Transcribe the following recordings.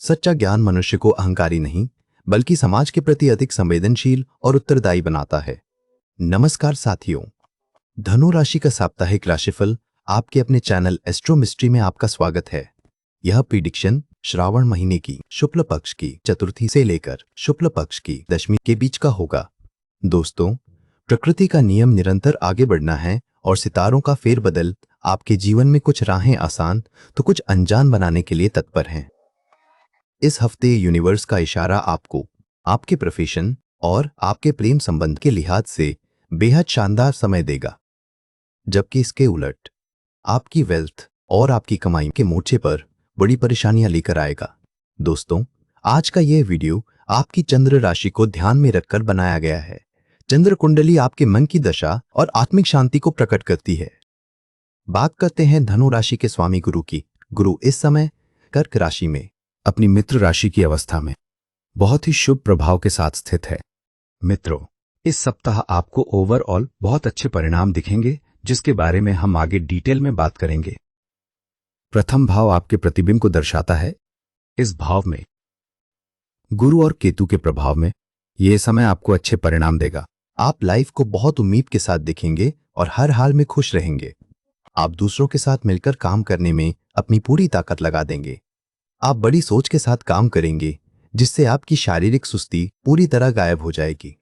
सच्चा ज्ञान मनुष्य को अहंकारी नहीं बल्कि समाज के प्रति अधिक संवेदनशील और उत्तरदायी बनाता है। नमस्कार साथियों, धनु राशि का साप्ताहिक राशिफल आपके अपने चैनल एस्ट्रो मिस्ट्री में आपका स्वागत है। यह प्रिडिक्शन श्रावण महीने की शुक्ल पक्ष की चतुर्थी से लेकर शुक्ल पक्ष की दशमी के बीच का होगा। दोस्तों, प्रकृति का नियम निरंतर आगे बढ़ना है और सितारों का फेरबदल आपके जीवन में कुछ राहें आसान तो कुछ अनजान बनाने के लिए तत्पर हैं। इस हफ्ते यूनिवर्स का इशारा आपको आपके प्रोफेशन और आपके प्रेम संबंध के लिहाज से बेहद शानदार समय देगा, जबकि इसके उलट आपकी वेल्थ और आपकी कमाई के मोर्चे पर बड़ी परेशानियां लेकर आएगा। दोस्तों, आज का यह वीडियो आपकी चंद्र राशि को ध्यान में रखकर बनाया गया है। चंद्र कुंडली आपके मन की दशा और आत्मिक शांति को प्रकट करती है। बात करते हैं धनु राशि के स्वामी गुरु की। गुरु इस समय कर्क राशि में अपनी मित्र राशि की अवस्था में बहुत ही शुभ प्रभाव के साथ स्थित है। मित्रों, इस सप्ताह आपको ओवरऑल बहुत अच्छे परिणाम दिखेंगे, जिसके बारे में हम आगे डिटेल में बात करेंगे। प्रथम भाव आपके प्रतिबिंब को दर्शाता है। इस भाव में गुरु और केतु के प्रभाव में यह समय आपको अच्छे परिणाम देगा। आप लाइफ को बहुत उम्मीद के साथ देखेंगे और हर हाल में खुश रहेंगे। आप दूसरों के साथ मिलकर काम करने में अपनी पूरी ताकत लगा देंगे। आप बड़ी सोच के साथ काम करेंगे, जिससे आपकी शारीरिक सुस्ती पूरी तरह गायब हो जाएगी।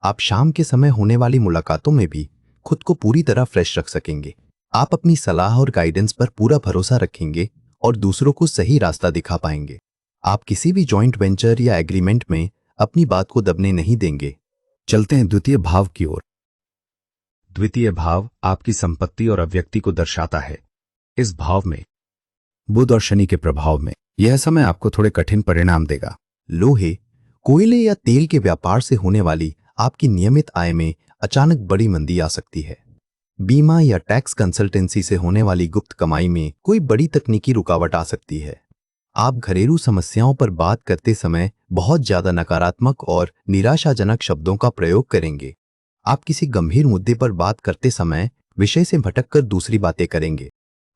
आप शाम के समय होने वाली मुलाकातों में भी खुद को पूरी तरह फ्रेश रख सकेंगे। आप अपनी सलाह और गाइडेंस पर पूरा भरोसा रखेंगे और दूसरों को सही रास्ता दिखा पाएंगे। आप किसी भी जॉइंट वेंचर या एग्रीमेंट में अपनी बात को दबने नहीं देंगे। चलते हैं द्वितीय भाव की ओर। द्वितीय भाव आपकी संपत्ति और अव्यक्ति को दर्शाता है। इस भाव में बुध और शनि के प्रभाव में यह समय आपको थोड़े कठिन परिणाम देगा। लोहे, कोयले या तेल के व्यापार से होने वाली आपकी नियमित आय में अचानक बड़ी मंदी आ सकती है। बीमा या टैक्स कंसल्टेंसी से होने वाली गुप्त कमाई में कोई बड़ी तकनीकी रुकावट आ सकती है। आप घरेलू समस्याओं पर बात करते समय बहुत ज्यादा नकारात्मक और निराशाजनक शब्दों का प्रयोग करेंगे। आप किसी गंभीर मुद्दे पर बात करते समय विषय से भटककर दूसरी बातें करेंगे।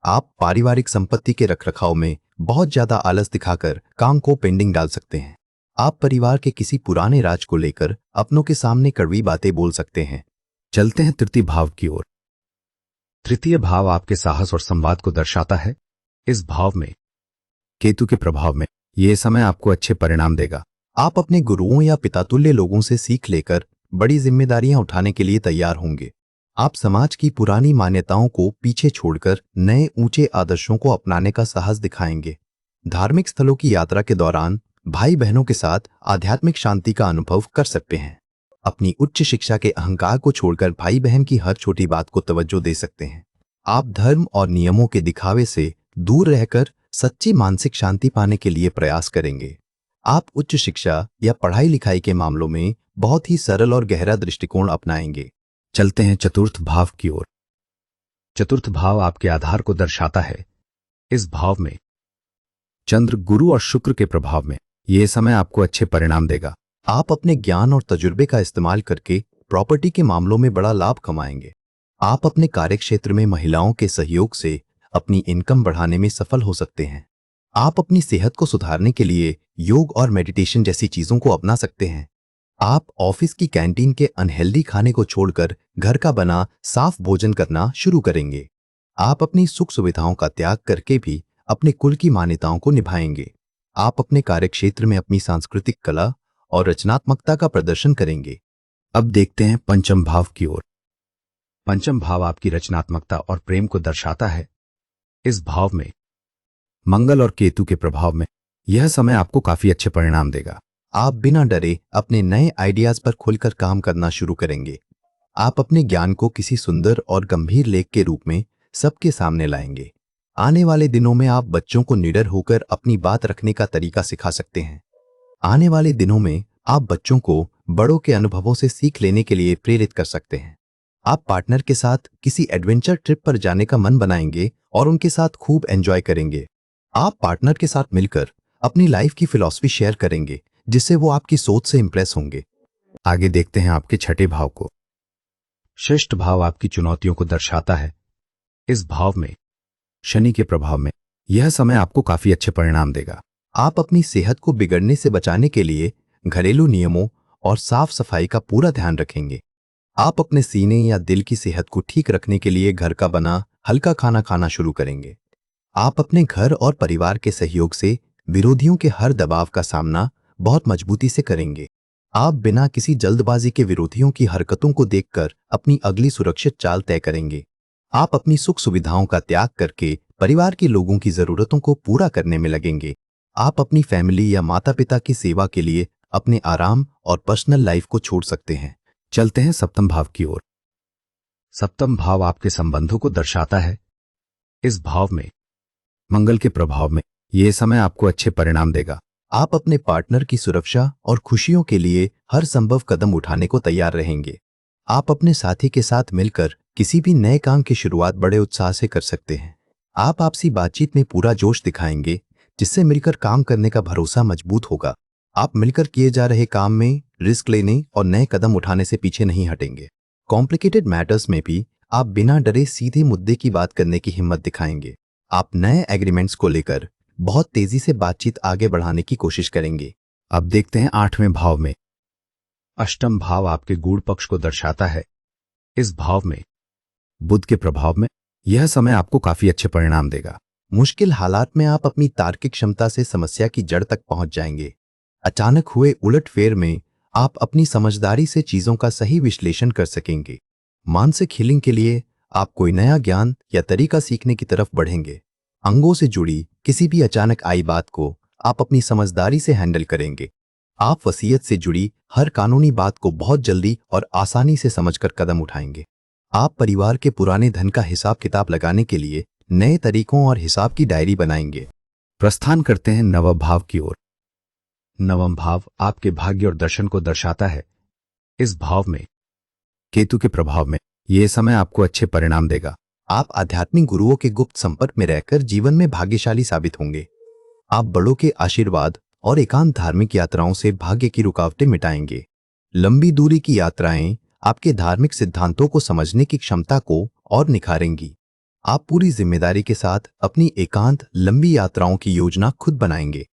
आप पारिवारिक संपत्ति के रखरखाव में बहुत ज्यादा आलस दिखाकर काम को पेंडिंग डाल सकते हैं। आप परिवार के किसी पुराने राज को लेकर अपनों के सामने कड़वी बातें बोल सकते हैं। चलते हैं तृतीय भाव की ओर। तृतीय भाव आपके साहस और संवाद को दर्शाता है। इस भाव में केतु के प्रभाव में यह समय आपको अच्छे परिणाम देगा। आप अपने गुरुओं या पितातुल्य लोगों से सीख लेकर बड़ी जिम्मेदारियां उठाने के लिए तैयार होंगे। आप समाज की पुरानी मान्यताओं को पीछे छोड़कर नए ऊंचे आदर्शों को अपनाने का साहस दिखाएंगे। धार्मिक स्थलों की यात्रा के दौरान भाई बहनों के साथ आध्यात्मिक शांति का अनुभव कर सकते हैं। अपनी उच्च शिक्षा के अहंकार को छोड़कर भाई बहन की हर छोटी बात को तवज्जो दे सकते हैं। आप धर्म और नियमों के दिखावे से दूर रहकर सच्ची मानसिक शांति पाने के लिए प्रयास करेंगे। आप उच्च शिक्षा या पढ़ाई लिखाई के मामलों में बहुत ही सरल और गहरा दृष्टिकोण अपनाएंगे। चलते हैं चतुर्थ भाव की ओर। चतुर्थ भाव आपके आधार को दर्शाता है। इस भाव में चंद्र, गुरु और शुक्र के प्रभाव में यह समय आपको अच्छे परिणाम देगा। आप अपने ज्ञान और तजुर्बे का इस्तेमाल करके प्रॉपर्टी के मामलों में बड़ा लाभ कमाएंगे। आप अपने कार्यक्षेत्र में महिलाओं के सहयोग से अपनी इनकम बढ़ाने में सफल हो सकते हैं। आप अपनी सेहत को सुधारने के लिए योग और मेडिटेशन जैसी चीजों को अपना सकते हैं। आप ऑफिस की कैंटीन के अनहेल्दी खाने को छोड़कर घर का बना साफ भोजन करना शुरू करेंगे। आप अपनी सुख सुविधाओं का त्याग करके भी अपने कुल की मान्यताओं को निभाएंगे। आप अपने कार्यक्षेत्र में अपनी सांस्कृतिक कला और रचनात्मकता का प्रदर्शन करेंगे। अब देखते हैं पंचम भाव की ओर। पंचम भाव आपकी रचनात्मकता और प्रेम को दर्शाता है। इस भाव में मंगल और केतु के प्रभाव में यह समय आपको काफी अच्छे परिणाम देगा। आप बिना डरे अपने नए आइडियाज पर खुलकर काम करना शुरू करेंगे। आप अपने ज्ञान को किसी सुंदर और गंभीर लेख के रूप में सबके सामने लाएंगे। आने वाले दिनों में आप बच्चों को निडर होकर अपनी बात रखने का तरीका सिखा सकते हैं। आने वाले दिनों में आप बच्चों को बड़ों के अनुभवों से सीख लेने के लिए प्रेरित कर सकते हैं। आप पार्टनर के साथ किसी एडवेंचर ट्रिप पर जाने का मन बनाएंगे और उनके साथ खूब एंजॉय करेंगे। आप पार्टनर के साथ मिलकर अपनी लाइफ की फिलॉसफी शेयर करेंगे, जिससे वो आपकी सोच से इंप्रेस होंगे। आगे देखते हैं आपके छठे भाव को। षष्ठ भाव आपकी चुनौतियों को दर्शाता है। इस भाव में शनि के प्रभाव में यह समय आपको काफी अच्छे परिणाम देगा। आप अपनी सेहत को बिगड़ने से बचाने के लिए घरेलू नियमों और साफ सफाई का पूरा ध्यान रखेंगे। आप अपने सीने या दिल की सेहत को ठीक रखने के लिए घर का बना हल्का खाना खाना शुरू करेंगे। आप अपने घर और परिवार के सहयोग से विरोधियों के हर दबाव का सामना बहुत मजबूती से करेंगे। आप बिना किसी जल्दबाजी के विरोधियों की हरकतों को देखकर अपनी अगली सुरक्षित चाल तय करेंगे। आप अपनी सुख सुविधाओं का त्याग करके परिवार के लोगों की जरूरतों को पूरा करने में लगेंगे। आप अपनी फैमिली या माता पिता की सेवा के लिए अपने आराम और पर्सनल लाइफ को छोड़ सकते हैं। चलते हैं सप्तम भाव की ओर। सप्तम भाव आपके संबंधों को दर्शाता है। इस भाव में मंगल के प्रभाव में यह समय आपको अच्छे परिणाम देगा। आप अपने पार्टनर की सुरक्षा और खुशियों के लिए हर संभव कदम उठाने को तैयार रहेंगे। आप अपने साथी के साथ मिलकर किसी भी नए काम की शुरुआत बड़े उत्साह से कर सकते हैं। आप आपसी बातचीत में पूरा जोश दिखाएंगे, जिससे मिलकर काम करने का भरोसा मजबूत होगा। आप मिलकर किए जा रहे काम में रिस्क लेने और नए कदम उठाने से पीछे नहीं हटेंगे। कॉम्प्लिकेटेड मैटर्स में भी आप बिना डरे सीधे मुद्दे की बात करने की हिम्मत दिखाएंगे। आप नए एग्रीमेंट्स को लेकर बहुत तेजी से बातचीत आगे बढ़ाने की कोशिश करेंगे। अब देखते हैं आठवें भाव में। अष्टम भाव आपके गूढ़ पक्ष को दर्शाता है। इस भाव में बुध के प्रभाव में यह समय आपको काफी अच्छे परिणाम देगा। मुश्किल हालात में आप अपनी तार्किक क्षमता से समस्या की जड़ तक पहुंच जाएंगे। अचानक हुए उलटफेर में आप अपनी समझदारी से चीजों का सही विश्लेषण कर सकेंगे। मानसिक हीलिंग के लिए आप कोई नया ज्ञान या तरीका सीखने की तरफ बढ़ेंगे। अंगों से जुड़ी किसी भी अचानक आई बात को आप अपनी समझदारी से हैंडल करेंगे। आप वसीयत से जुड़ी हर कानूनी बात को बहुत जल्दी और आसानी से समझकर कदम उठाएंगे। आप परिवार के पुराने धन का हिसाब किताब लगाने के लिए नए तरीकों और हिसाब की डायरी बनाएंगे। प्रस्थान करते हैं नवम भाव की ओर। नवम भाव आपके भाग्य और दर्शन को दर्शाता है। इस भाव में केतु के प्रभाव में यह समय आपको अच्छे परिणाम देगा। आप आध्यात्मिक गुरुओं के गुप्त संपर्क में रहकर जीवन में भाग्यशाली साबित होंगे। आप बड़ों के आशीर्वाद और एकांत धार्मिक यात्राओं से भाग्य की रुकावटें मिटाएंगे। लंबी दूरी की यात्राएं आपके धार्मिक सिद्धांतों को समझने की क्षमता को और निखारेंगी। आप पूरी जिम्मेदारी के साथ अपनी एकांत लंबी यात्राओं की योजना खुद बनाएंगे।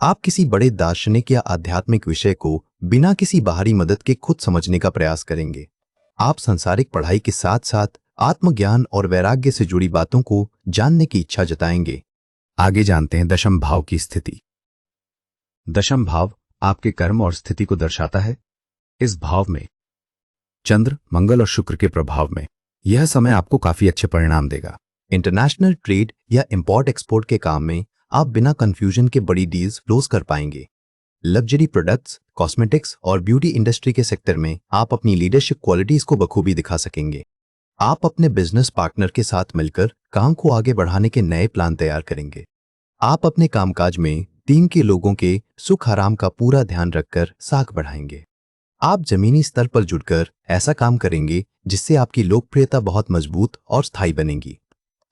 आप किसी बड़े दार्शनिक या आध्यात्मिक विषय को बिना किसी बाहरी मदद के खुद समझने का प्रयास करेंगे। आप सांसारिक पढ़ाई के साथ साथ आत्मज्ञान और वैराग्य से जुड़ी बातों को जानने की इच्छा जताएंगे। आगे जानते हैं दशम भाव की स्थिति। दशम भाव आपके कर्म और स्थिति को दर्शाता है। इस भाव में चंद्र, मंगल और शुक्र के प्रभाव में यह समय आपको काफी अच्छे परिणाम देगा। इंटरनेशनल ट्रेड या इंपोर्ट एक्सपोर्ट के काम में आप बिना कंफ्यूजन के बड़ी डील्स क्लोज कर पाएंगे। लग्जरी प्रोडक्ट्स, कॉस्मेटिक्स और ब्यूटी इंडस्ट्री के सेक्टर में आप अपनी लीडरशिप क्वालिटीज को बखूबी दिखा सकेंगे। आप अपने बिजनेस पार्टनर के साथ मिलकर काम को आगे बढ़ाने के नए प्लान तैयार करेंगे। आप अपने कामकाज में टीम के लोगों के सुख आराम का पूरा ध्यान रखकर साख बढ़ाएंगे। आप जमीनी स्तर पर जुड़कर ऐसा काम करेंगे जिससे आपकी लोकप्रियता बहुत मजबूत और स्थायी बनेगी।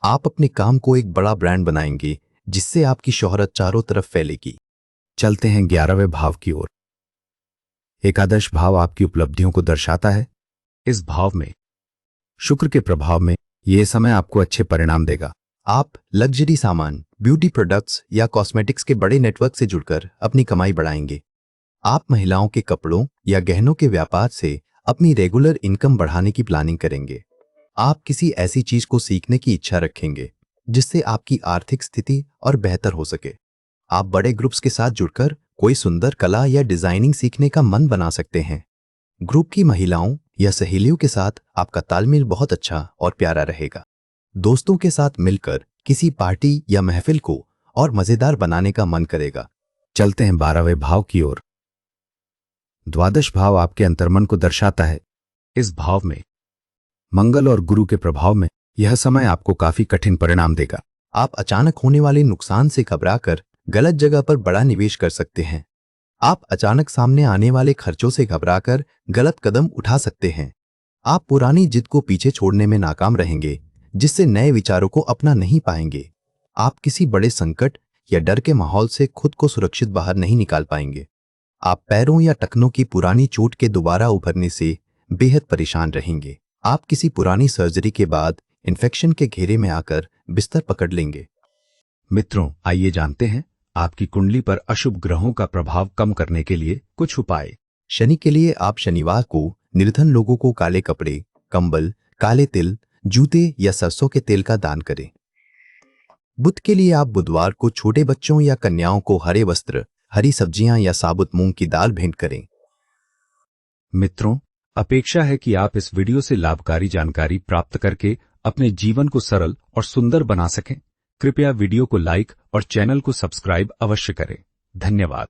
आप अपने काम को एक बड़ा ब्रांड बनाएंगे जिससे आपकी शोहरत चारों तरफ फैलेगी। चलते हैं 11वें भाव की ओर। एकादश भाव आपकी उपलब्धियों को दर्शाता है। इस भाव में शुक्र के प्रभाव में यह समय आपको अच्छे परिणाम देगा। आप लग्जरी सामान, ब्यूटी प्रोडक्ट्स या कॉस्मेटिक्स के बड़े नेटवर्क से जुड़कर अपनी कमाई बढ़ाएंगे। आप महिलाओं के कपड़ों या गहनों के व्यापार से अपनी रेगुलर इनकम बढ़ाने की प्लानिंग करेंगे। आप किसी ऐसी चीज को सीखने की इच्छा रखेंगे जिससे आपकी आर्थिक स्थिति और बेहतर हो सके। आप बड़े ग्रुप्स के साथ जुड़कर कोई सुंदर कला या डिजाइनिंग सीखने का मन बना सकते हैं। ग्रुप की महिलाओं या सहेलियों के साथ आपका तालमेल बहुत अच्छा और प्यारा रहेगा। दोस्तों के साथ मिलकर किसी पार्टी या महफिल को और मजेदार बनाने का मन करेगा। चलते हैं 12वें भाव की ओर। द्वादश भाव आपके अंतर्मन को दर्शाता है। इस भाव में मंगल और गुरु के प्रभाव में यह समय आपको काफी कठिन परिणाम देगा। आप अचानक होने वाले नुकसान से घबराकर गलत जगह पर बड़ा निवेश कर सकते हैं। आप अचानक सामने आने वाले खर्चों से घबराकर गलत कदम उठा सकते हैं। आप पुरानी जिद को पीछे छोड़ने में नाकाम रहेंगे, जिससे नए विचारों को अपना नहीं पाएंगे। आप किसी बड़े संकट या डर के माहौल से खुद को सुरक्षित बाहर नहीं निकाल पाएंगे। आप पैरों या टखनों की पुरानी चोट के दोबारा उभरने से बेहद परेशान रहेंगे। आप किसी पुरानी सर्जरी के बाद इन्फेक्शन के घेरे में आकर बिस्तर पकड़ लेंगे। मित्रों, आइए जानते हैं आपकी कुंडली पर अशुभ ग्रहों का प्रभाव कम करने के लिए कुछ उपाय। शनि के लिए आप शनिवार को निर्धन लोगों को काले कपड़े, कंबल, काले तिल, जूते या सरसों के तेल का दान करें। बुध के लिए आप बुधवार को छोटे बच्चों या कन्याओं को हरे वस्त्र, हरी सब्जियां या साबुत मूंग की दाल भेंट करें। मित्रों, अपेक्षा है कि आप इस वीडियो से लाभकारी जानकारी प्राप्त करके अपने जीवन को सरल और सुंदर बना सकें। कृपया वीडियो को लाइक और चैनल को सब्सक्राइब अवश्य करें। धन्यवाद।